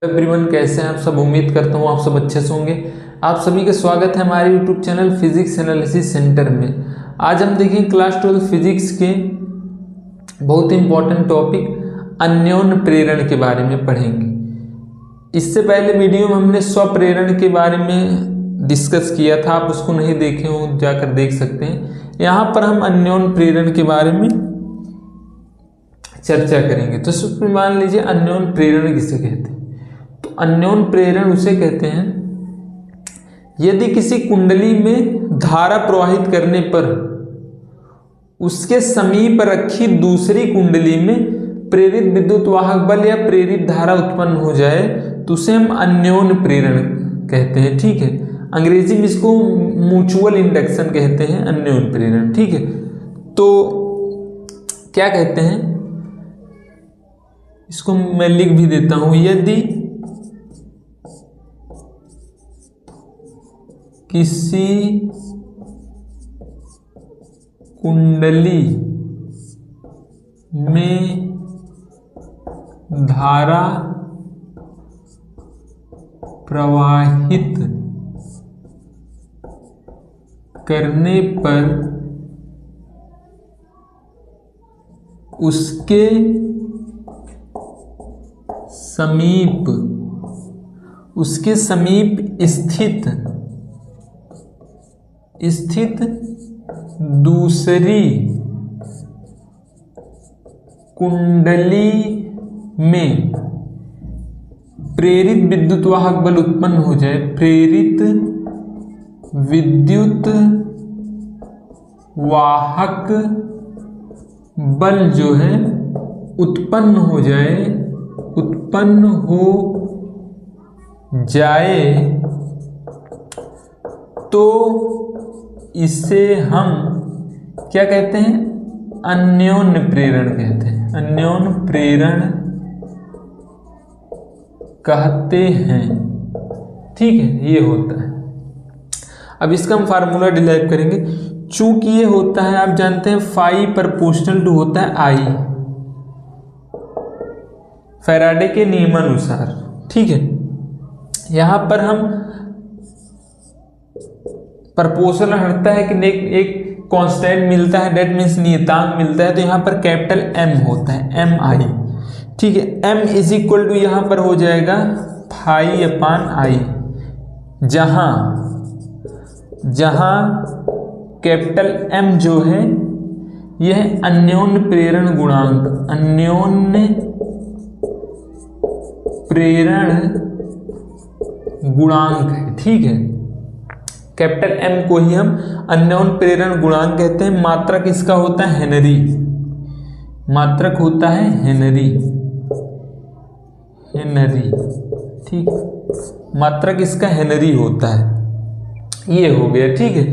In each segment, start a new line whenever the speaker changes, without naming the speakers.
Everyone, कैसे हैं आप सब। उम्मीद करता हूँ आप सब अच्छे से होंगे। आप सभी का स्वागत है हमारे YouTube channel physics analysis centre में। आज हम देखेंगे क्लास 12 फिजिक्स के बहुत इंपॉर्टेंट टॉपिक अन्योन प्रेरण के बारे में पढ़ेंगे। इससे पहले वीडियो में हमने स्वप्रेरण के बारे में डिस्कस किया था, आप उसको नहीं देखे हो जाकर देख सकते हैं। यहाँ पर हम अन्योन प्रेरण के बारे में चर्चा करेंगे। तो सबसे मान लीजिए अन्योन प्रेरण किसे कहते हैं। तो अन्योन प्रेरण उसे कहते हैं यदि किसी कुंडली में धारा प्रवाहित करने पर उसके समीप रखी दूसरी कुंडली में प्रेरित विद्युत वाहक बल या प्रेरित धारा उत्पन्न हो जाए तो उसे हम अन्योन प्रेरण कहते हैं। ठीक है, अंग्रेजी में इसको म्यूचुअल इंडक्शन कहते हैं, अन्योन प्रेरण। ठीक है, तो क्या कहते हैं, इसको मैं लिख भी देता हूं। यदि किसी कुंडली में धारा प्रवाहित करने पर उसके समीप स्थित दूसरी कुंडली में प्रेरित विद्युत वाहक बल उत्पन्न हो जाए, प्रेरित विद्युत वाहक बल जो है उत्पन्न हो जाए तो इसे हम क्या कहते हैं, अन्योन प्रेरण कहते हैं। अन्योन प्रेरण कहते हैं। ठीक है, ये होता है। अब इसका हम फार्मूला डिराइव करेंगे। चूंकि ये होता है, आप जानते हैं फाई प्रोपोर्शनल टू होता है आई, फैराडे के नियमानुसार। ठीक है, यहां पर हम प्रपोर्शनल हटता है कि एक कांस्टेंट मिलता है, डेट मीन्स नियतांक मिलता है, तो यहाँ पर कैपिटल एम होता है, एम आई। ठीक है, एम इज इक्वल टू यहाँ पर हो जाएगा फाई अपान आई, जहां कैपिटल एम जो है यह अन्योन प्रेरण गुणांक, अन्योन प्रेरण गुणांक है। ठीक है, कैपिटल एम को ही हम अन्योन प्रेरण गुणांक कहते हैं। मात्रक इसका होता है हेनरी, मात्रक होता है हेनरी। ठीक, मात्रक इसका हेनरी होता है। ये हो गया। ठीक है,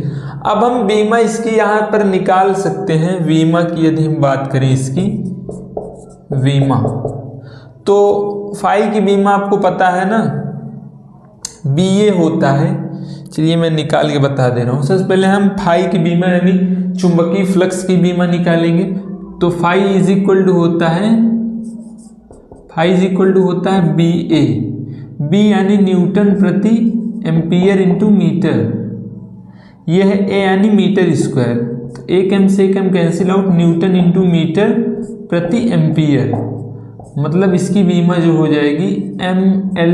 अब हम बीमा इसकी यहां पर निकाल सकते हैं। बीमा की यदि हम बात करें, इसकी बीमा, तो फाई की बीमा आपको पता है ना, बी ए होता है। चलिए मैं निकाल के बता दे रहा हूं। सबसे पहले हम फाई की बीमा यानी चुंबकीय फ्लक्स की बीमा निकालेंगे। तो फाई इज इक्वल टू होता है बी ए, बी यानी न्यूटन प्रति एम्पियर इंटू मीटर, यह है ए यानी मीटर स्क्वायर। तो एक एम से एक M cancel out, newton into metre प्रति एम्पियर, मतलब इसकी बीमा जो हो जाएगी M L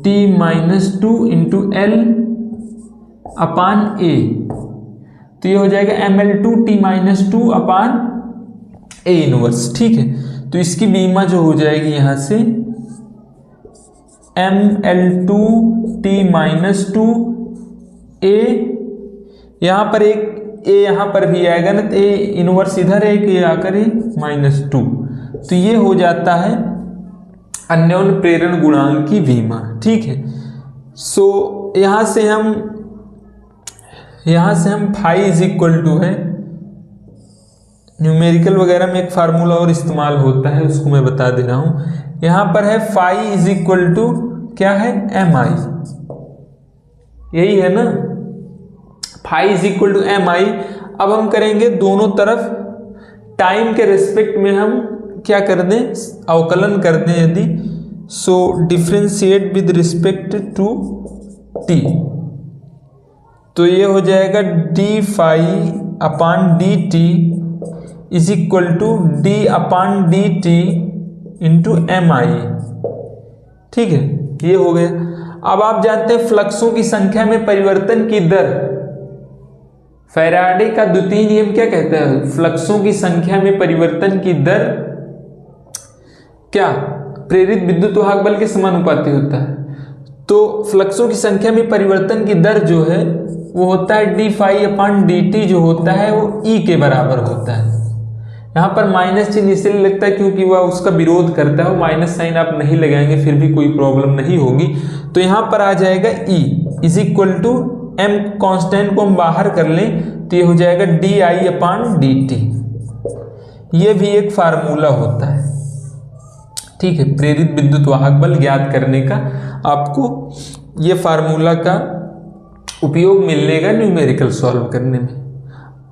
T minus 2 into L upon A. तो ये हो जाएगा M L 2 T minus 2 upon A inverse. ठीक है, तो इसकी बीमा जो हो जाएगी यहां से एम एल 2 टी माइनस 2 ए, यहां पर एक ए यहां पर भी आएगा ना, तो ए इनवर्स इधर है, कि आकर ए माइनस 2। तो ये हो जाता है अन्योन प्रेरण गुणांक की बीमा। ठीक है, सो यहां से हम फाई इज इक्वल टू है, न्यूमेरिकल वगैरह में एक फार्मूला और इस्तेमाल होता है, उसको मैं बता दे रहा हूं। यहां पर है फाई इज इक्वल टू क्या है, एम आई, यही है ना, phi is equal to M I. अब हम करेंगे दोनों तरफ टाइम के रेस्पेक्ट में हम क्या कर दें, अवकलन कर दें यदि, so differentiate with respect to T, तो ये हो जाएगा D phi upon D T is equal to D upon D T into M I. ठीक है, ये हो गया। अब आप जानते हैं फ्लक्सों की संख्या में परिवर्तन की दर, फैराडे का द्वितीय नियम क्या कहता है, फ्लक्सों की संख्या में परिवर्तन की दर क्या, प्रेरित विद्युत वाहक बल के समानुपाती होता है। तो फ्लक्सों की संख्या में परिवर्तन की दर जो है वो होता है D phi upon D T, जो होता है वो ई के बराबर होता है। यहाँ पर माइनस चिन्ह इसलिए लगता है क्योंकि वह उसका विरोध करता है, वो माइनस साइन आप नहीं लगाएंगे फिर भी कोई प्रॉब्लम नहीं होगी। तो यहाँ पर आ जाएगा E is equal to M, constant को हम बाहर कर लें तो ये हो जाएगा D I upon D T. ये भी एक फार्मूला होता है। ठीक है, प्रेरित विद्युत वाहक बल ज्ञात करने का आपको ये फार्मूला का उपयोग मिलेगा न्यूमेरिकल सॉल्व करने में।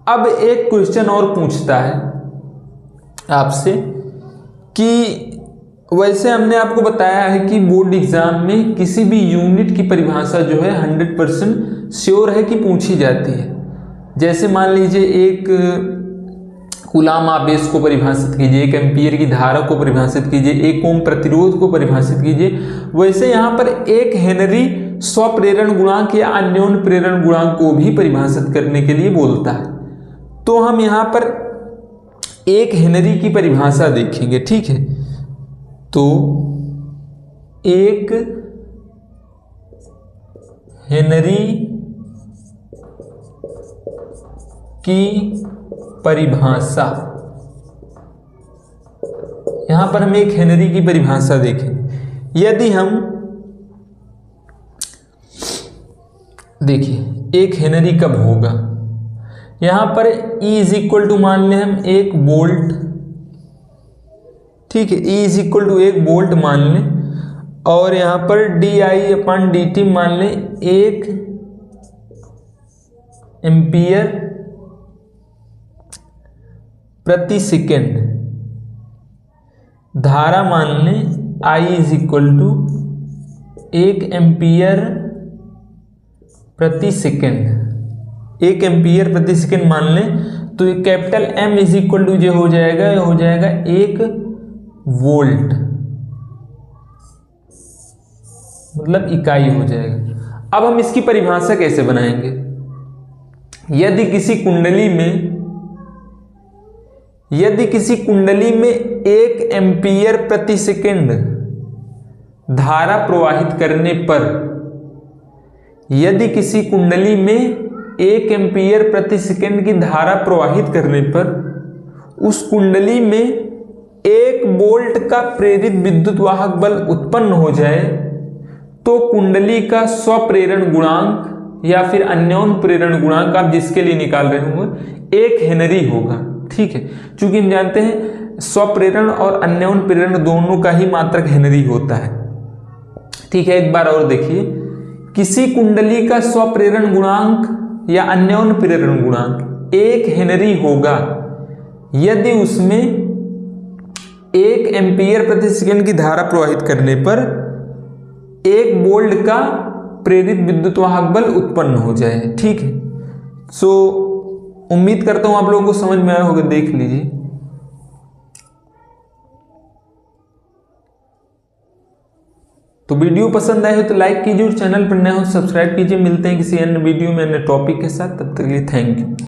अब एक क्वेश्चन और पूछता है आपसे कि वैसे हमने आपको बताया है कि बोर्ड एग्जाम में किसी भी यूनिट की परिभाषा जो है 100% श्योर है कि पूछी जाती है। जैसे मान लीजिए एक कूलाम आवेश को परिभाषित कीजिए, एक एम्पीयर की धारा को परिभाषित कीजिए, एक ओम प्रतिरोध को परिभाषित कीजिए। वैसे यहाँ पर एक हेनरी स्वप्रेरण गुणांक या अन्योन्य प्रेरण गुणांक को भी परिभाषित करने के लिए बोलता है। तो हम यहाँ पर एक हेनरी की परिभाषा देखेंगे। ठीक है, तो एक हेनरी की परिभाषा, यहां पर हम एक हेनरी की परिभाषा देखेंगे। यदि हम देखिए एक हेनरी कब होगा, यहां पर E इज इक्वल टू मान लें हम 1 वोल्ट। ठीक है, E is equal to 1 volt मान लें, और यहां पर D I upon D T मान लें 1 एम्पियर प्रति सेकेंड। धारा मान लें I is equal to 1 ampere प्रति सेकेंड, 1 एम्पियर प्रति सेकेंड मान लें, तो ये capital M is equal to जो हो जाएगा, ये हो जाएगा 1 वोल्ट, मतलब इकाई हो जाएगा। अब हम इसकी परिभाषा कैसे बनाएंगे, यदि किसी कुंडली में 1 एम्पियर प्रति सेकेंड धारा प्रवाहित करने पर, यदि किसी कुंडली में 1 एम्पियर प्रति सेकेंड की धारा प्रवाहित करने पर उस कुंडली में 1 वोल्ट का प्रेरित विद्युत वाहक बल उत्पन्न हो जाए, तो कुंडली का स्वप्रेरण गुणांक या फिर अन्योन्य प्रेरण गुणांक आप जिसके लिए निकाल रहे होंगे 1 हेनरी होगा। ठीक है, चूंकि हम जानते हैं स्वप्रेरण और अन्योन्य प्रेरण दोनों का ही मात्रक हेनरी होता है। ठीक है, एक बार और देखिए, किसी कुंडली का स्वप्रेरण गुणांक या अन्योन्य प्रेरण गुणांक 1 हेनरी होगा यदि उसमें 1 एम्पियर प्रति सेकेंड की धारा प्रवाहित करने पर 1 वोल्ट का प्रेरित विद्युत वाहक बल उत्पन्न हो जाए। ठीक है, सो उम्मीद करता हूं आप लोगों को समझ में आया होगा। देख लीजिए, तो वीडियो पसंद आए हो तो लाइक कीजिए और चैनल पर नए हो तो सब्सक्राइब कीजिए। मिलते हैं किसी अन्य वीडियो में अन्य टॉपिक के साथ, तब तक के लिए थैंक यू।